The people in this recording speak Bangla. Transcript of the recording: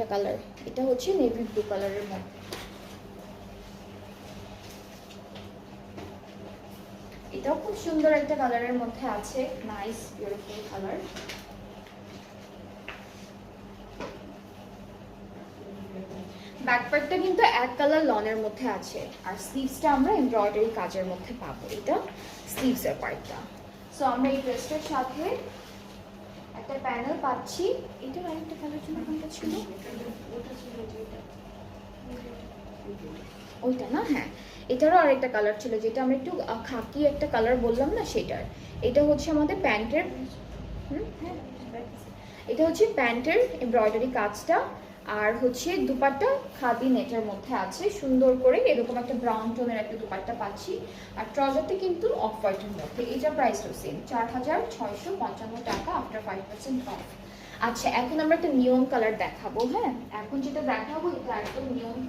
একটা কালার, এটা হচ্ছে নেভি ব্লু কালারের মধ্যে। এটাও খুব সুন্দর একটা কালারের মধ্যে আছে, নাইস বিউটিফুল কালার। ব্যাকপ্যাকটা কিন্তু এক কালার লনের মধ্যে আছে, আর স্লিভসটা আমরা এমব্রয়ডারি কাজের মধ্যে পাবো। এটা স্লিভসের পার্টটা। সো আমরা এই ড্রেসটার সাথে একটা প্যানেল পাচ্ছি। এটার আরেকটা কালার জন্য কোনটা ছিল? ওইটা না, হ্যাঁ এটারও আরেকটা কালার ছিল, যেটা আমরা একটু খাকি একটা কালার বললাম না, সেটার। এটা হচ্ছে আমাদের প্যান্টের, হ্যাঁ এটা হচ্ছে প্যান্টের এমব্রয়ডারি কাজটা, আর হচ্ছে দুপাট্টা খাদি নেটের মধ্যে আছে সুন্দর করে, এরকম একটা ব্রাউন টোনের একটা দুপাট্টা পাচ্ছি। আর ট্রাউজারটা কিন্তু অফ হোয়াইটের মধ্যে। এইটা প্রাইসও সেম 4655 টাকা আফটার 5% অফ। আচ্ছা এখন আমরা একটা নিয়ন কালার দেখাবো। হ্যাঁ এখন যেটা দেখাবো এটা একদম নিয়ন